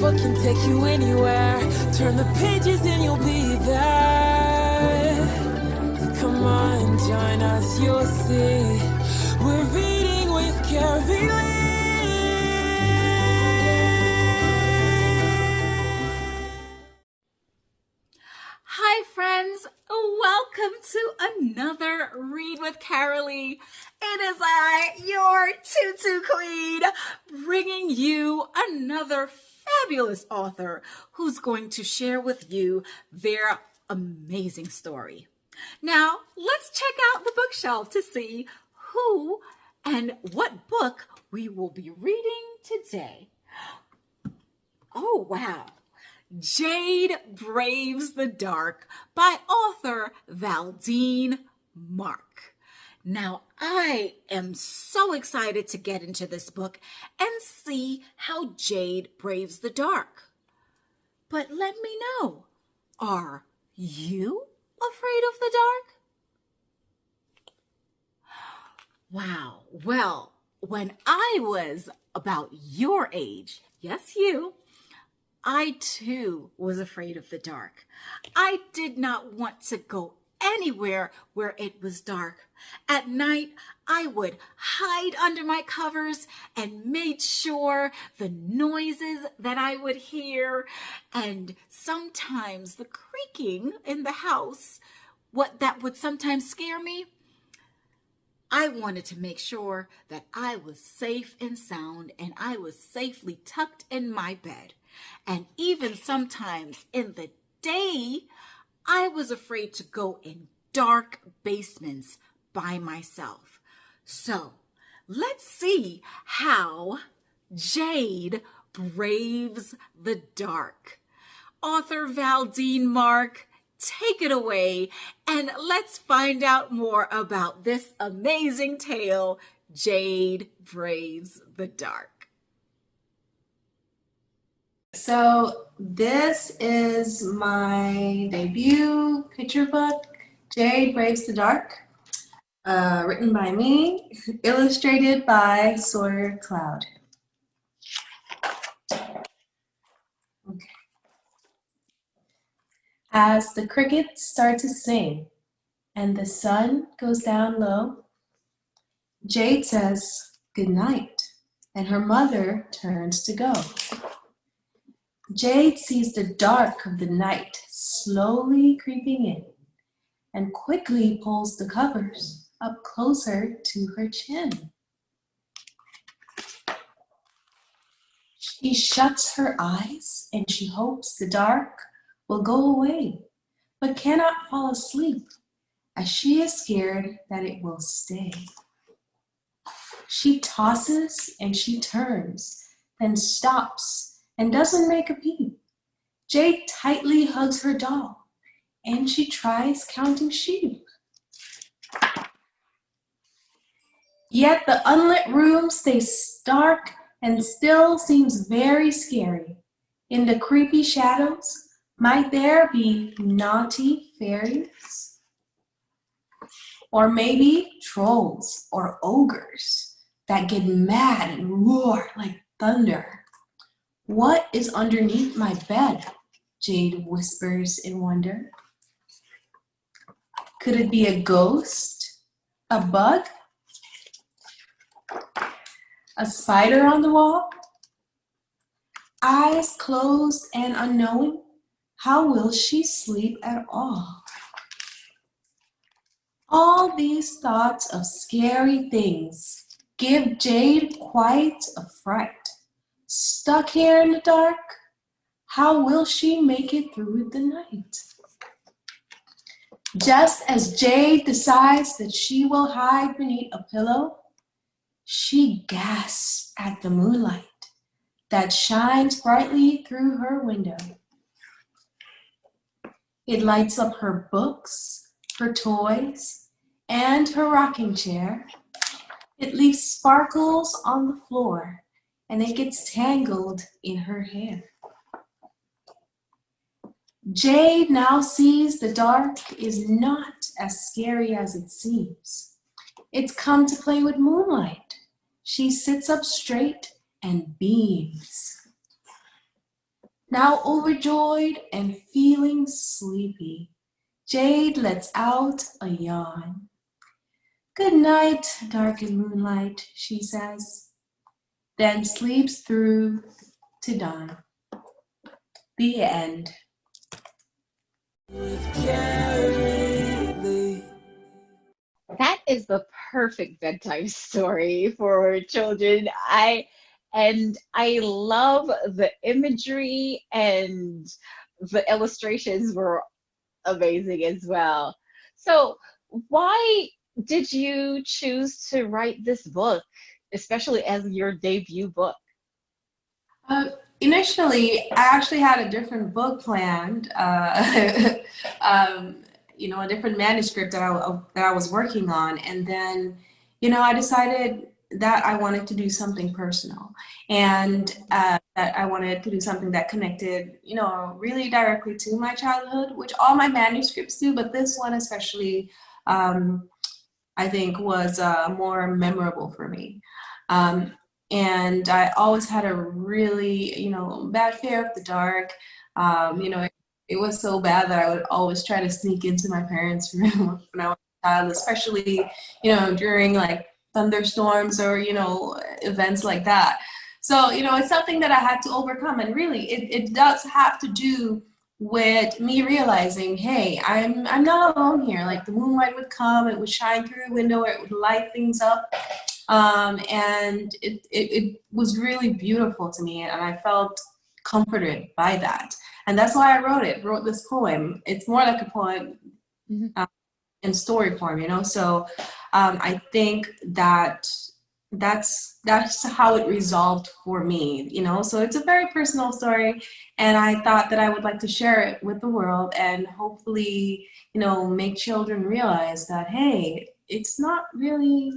book can take you anywhere. Turn the pages and you'll be there. Come on, join us, you'll see. We're reading with Carylee. Hi friends, welcome to another Read with Carylee. It is I, your tutu queen, bringing you another fabulous author who's going to share with you their amazing story. Now, let's check out the bookshelf to see who and what book we will be reading today. Oh, wow. Jade Braves the Dark by author Valdene Mark. Now, I am so excited to get into this book and see how Jade braves the dark. But let me know, are you afraid of the dark? Wow, well, when I was about your age, yes, you, I too was afraid of the dark. I did not want to go anywhere where it was dark. At night, I would hide under my covers and made sure the noises that I would hear and sometimes the creaking in the house, what that would sometimes scare me. I wanted to make sure that I was safe and sound and I was safely tucked in my bed. And even sometimes in the day, I was afraid to go in dark basements by myself. So let's see how Jade braves the dark. Author Valdene Mark, take it away and let's find out more about this amazing tale, Jade Braves the Dark. So this is my debut picture book, Jade Braves the Dark, written by me, illustrated by Sawyer Cloud. Okay. As the crickets start to sing and the sun goes down low, Jade says good night and her mother turns to go. Jade sees the dark of the night slowly creeping in and quickly pulls the covers up closer to her chin. She shuts her eyes and she hopes the dark will go away, but cannot fall asleep as she is scared that it will stay. She tosses and she turns, then stops and doesn't make a peep. Jade tightly hugs her doll, and she tries counting sheep. Yet the unlit room stays dark and still seems very scary. In the creepy shadows, might there be naughty fairies? Or maybe trolls or ogres that get mad and roar like thunder. What is underneath my bed? Jade whispers in wonder. Could it be a ghost? A bug? A spider on the wall? Eyes closed and unknowing, how will she sleep at all? All these thoughts of scary things give Jade quite a fright. Stuck here in the dark, how will she make it through the night? Just as Jade decides that she will hide beneath a pillow, she gasps at the moonlight that shines brightly through her window. It lights up her books, her toys, and her rocking chair. It leaves sparkles on the floor, and it gets tangled in her hair. Jade now sees the dark is not as scary as it seems. It's come to play with moonlight. She sits up straight and beams. Now overjoyed and feeling sleepy, Jade lets out a yawn. Good night, darkened moonlight, she says, then sleeps through to dawn. The end. With Carylee. That is the perfect bedtime story for children. I love the imagery, and the illustrations were amazing as well. So, why did you choose to write this book, especially as your debut book? Uh, Initially, I actually had a different book planned, a different manuscript that I was working on, and then, I decided that I wanted to do something personal, and that I wanted to do something that connected, really directly to my childhood, which all my manuscripts do, but this one especially, um, I think was more memorable for me. Um, and I always had a really, bad fear of the dark. It was so bad that I would always try to sneak into my parents' room when I was a child, especially, during like thunderstorms or, events like that. So, it's something that I had to overcome. And really, it does have to do with me realizing, hey, I'm not alone here. Like the moonlight would come, it would shine through the window, it would light things up, and it was really beautiful to me, and I felt comforted by that, and that's why I wrote this poem. It's more like a poem Mhm. in story form, so I think that that's how it resolved for me, so it's a very personal story, and I thought that I would like to share it with the world and hopefully, make children realize that, hey, it's not really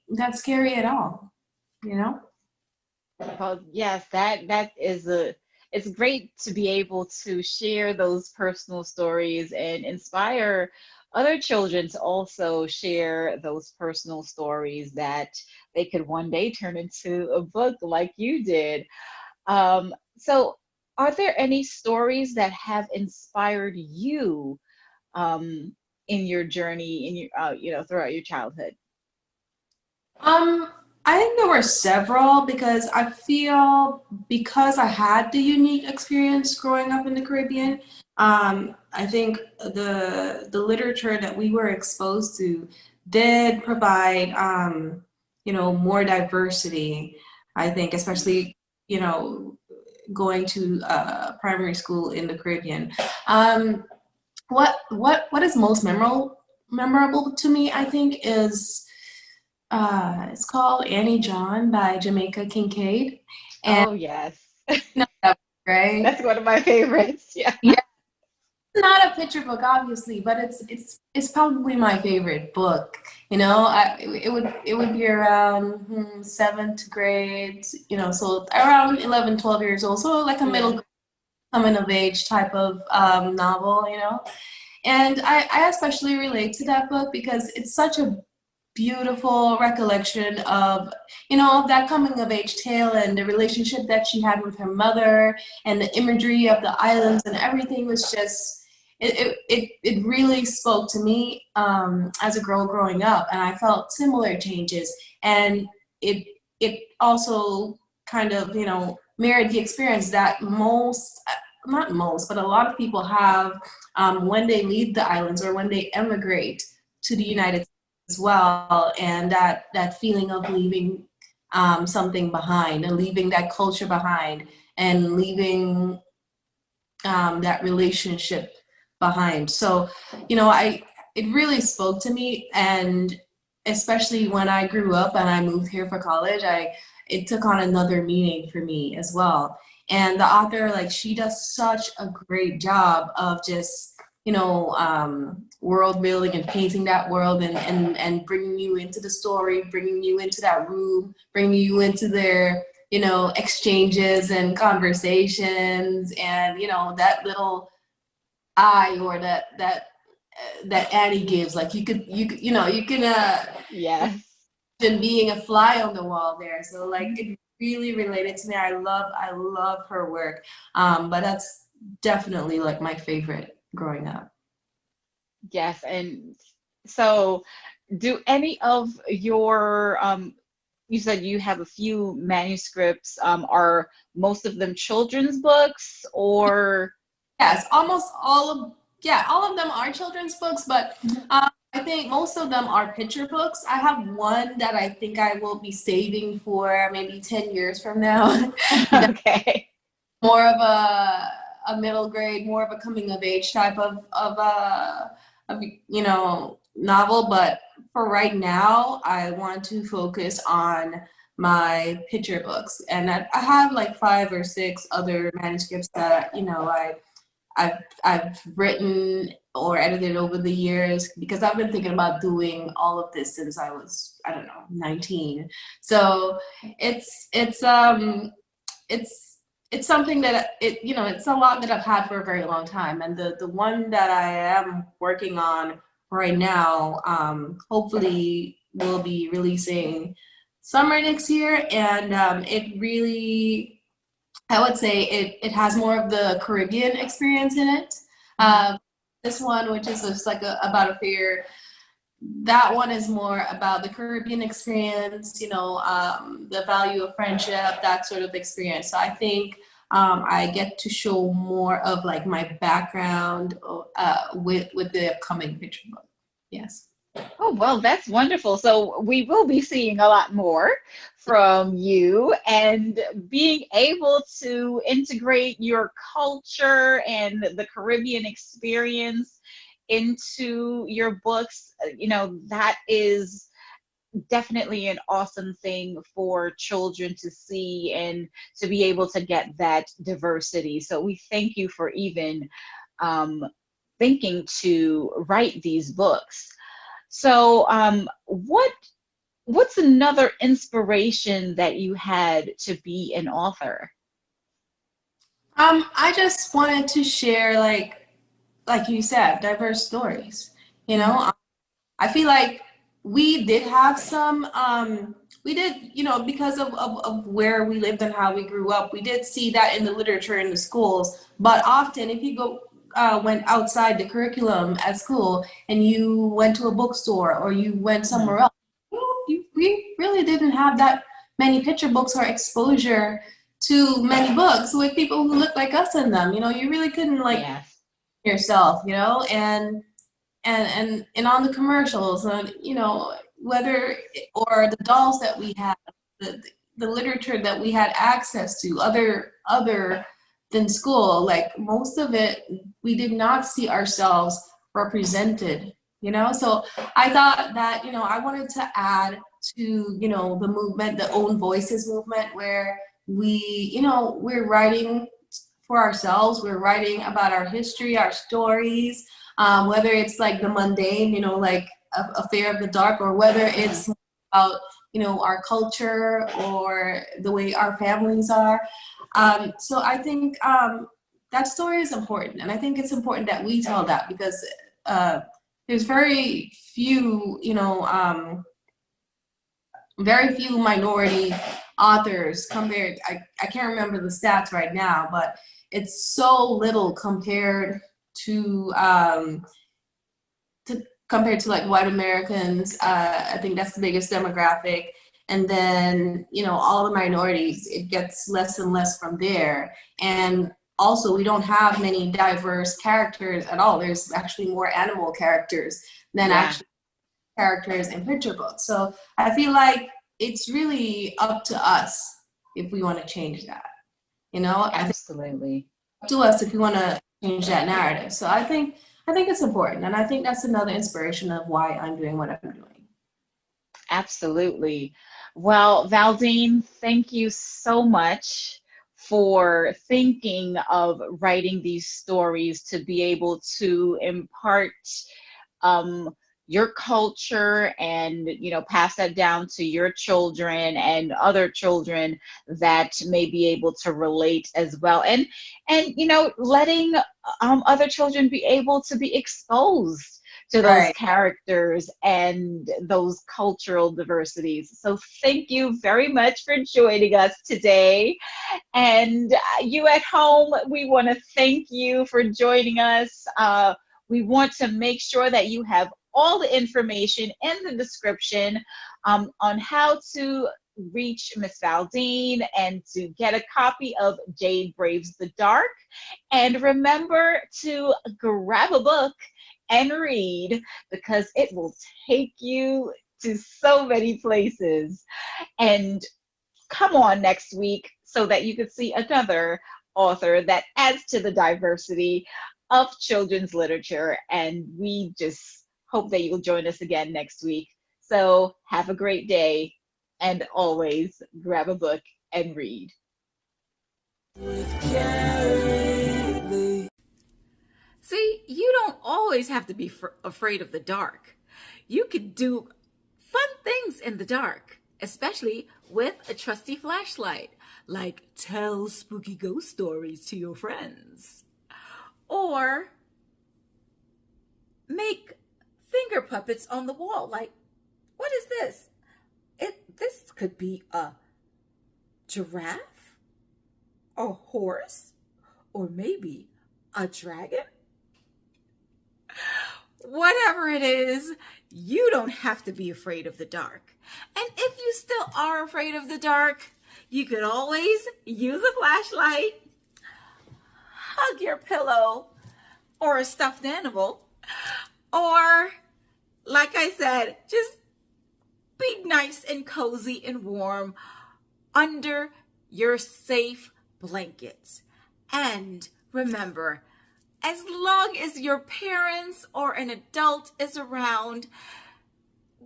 that scary at all, you know. Well, yes, that is a it's great to be able to share those personal stories and inspire other children to also share those personal stories that they could one day turn into a book like you did. So, are there any stories that have inspired you um, in your journey, in your throughout your childhood? Um, I think there were several because I feel because I had the unique experience growing up in the Caribbean, I think the literature that we were exposed to did provide more diversity. I think especially you know going to primary school in the Caribbean. Um, what is most memorable to me, I think, is it's called Annie John by Jamaica Kincaid. And Oh, yes. you know that book, right? That's one of my favorites. Yeah. Yeah, it's not a picture book, obviously, but it's probably my favorite book. It would be around seventh grade, so around 11, 12 years old, so like a Yeah. middle coming of age type of novel. And I especially relate to that book because it's such a beautiful recollection of that coming of age tale and the relationship that she had with her mother and the imagery of the islands and everything was just it really spoke to me as a girl growing up, and I felt similar changes, and it also kind of mirrored the experience that most not most but a lot of people have when they leave the islands or when they emigrate to the United States as well, and that feeling of leaving something behind and leaving that culture behind and leaving that relationship behind. So, I it really spoke to me, and especially when I grew up and I moved here for college, I it took on another meaning for me as well. And the author, like, she does such a great job of just world building and painting that world and bringing you into the story, bringing you into that room, bringing you into their exchanges and conversations, and that little eye or that Annie gives. Like you can Yes. imagine being a fly on the wall there. So like Mhm. really related to me. I love her work. But that's definitely like my favorite growing up. Yes, and so do any of your you said you have a few manuscripts, are most of them children's books or Yes, almost all of yeah, all of them are children's books, but I think most of them are picture books. I have one that I think I will be saving for maybe 10 years from now. okay. More of a middle grade, more of a coming of age type of novel. But for right now, I want to focus on my picture books, and I have like 5 or 6 other manuscripts that I've written or edited over the years because I've been thinking about doing all of this since I was, I don't know, 19. So it's something that it's a lot that I've had for a very long time. And the one that I am working on right now, hopefully will be releasing summer next year. And it really, I would say it has more of the Caribbean experience in it. This one, which is just like about a fair, that one is more about the Caribbean experience, the value of friendship, that sort of experience. So I think I get to show more of like my background with the upcoming picture book. Yes. Oh, well, that's wonderful. So we will be seeing a lot more from you and being able to integrate your culture and the Caribbean experience into your books. That is definitely an awesome thing for children to see and to be able to get that diversity. So we thank you for even thinking to write these books. So what's another inspiration that you had to be an author? I just wanted to share like you said, diverse stories. I feel like we did have some, we did, because of where we lived and how we grew up, we did see that in the literature in the schools. But often, if you went outside the curriculum at school and you went to a bookstore or you went somewhere else, we really didn't have that many picture books or exposure to many books with people who look like us in them. You really couldn't Yes. yourself, and on the commercials, whether or the dolls that we had, the literature that we had access to, other than school, like most of it, we did not see ourselves represented. So I thought that I wanted to add to the movement, the Own Voices movement, where we're writing for ourselves, we're writing about our history, our stories. Whether it's like the mundane, like a Fear of the Dark, or whether it's about, our culture or the way our families are. So I think that story is important. And I think it's important that we tell that because there's very few, very few minority authors compared. I can't remember the stats right now, but it's so little compared to like white Americans. I think that's the biggest demographic. And then, all the minorities, it gets less and less from there. And also, we don't have many diverse characters at all. There's actually more animal characters than actually characters in picture books. So I feel like it's really up to us if we want to change that. Absolutely. Up to us if we want to change that narrative. So I think it's important, and I think that's another inspiration of why I'm doing what I'm doing. Absolutely. Well, Valdene, thank you so much for thinking of writing these stories to be able to impart your culture and pass that down to your children and other children that may be able to relate as well, and letting other children be able to be exposed to those Right. characters and those cultural diversities. So thank you very much for joining us today. And you at home, we want to thank you for joining us. We want to make sure that you have all the information in the description on how to reach Miss Valdene and to get a copy of Jade Braves the Dark. And remember to grab a book and read, because it will take you to so many places. And come on next week so that you can see another author that adds to the diversity of children's literature. And we just hope that you'll join us again next week. So have a great day, and always grab a book and read. With Carylee. See, you don't always have to be afraid of the dark. You could do fun things in the dark, especially with a trusty flashlight, like tell spooky ghost stories to your friends, or make finger puppets on the wall. Like, what is this? This could be a giraffe, a horse, or maybe a dragon. Whatever it is, you don't have to be afraid of the dark. And if you still are afraid of the dark, you could always use a flashlight, hug your pillow or a stuffed animal, or, like I said, just be nice and cozy and warm under your safe blankets. And remember, as long as your parents or an adult is around,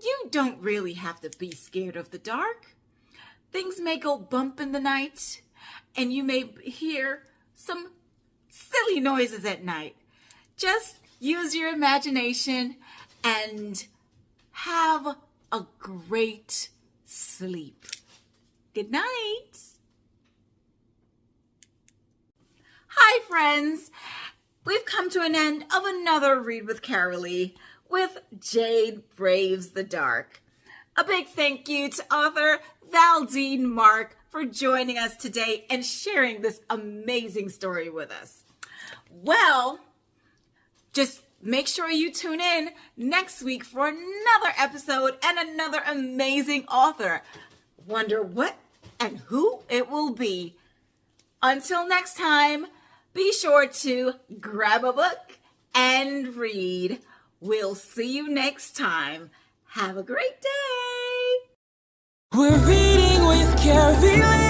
you don't really have to be scared of the dark. Things may go bump in the night, and you may hear some silly noises at night. Just use your imagination and have a great sleep. Good night. Hi, friends. We've come to an end of another Read with Carylee with Jade Braves the Dark. A big thank you to author Valdene Mark for joining us today and sharing this amazing story with us. Well, just make sure you tune in next week for another episode and another amazing author. Wonder what and who it will be. Until next time, be sure to grab a book and read. We'll see you next time. Have a great day. We're reading with Carylee.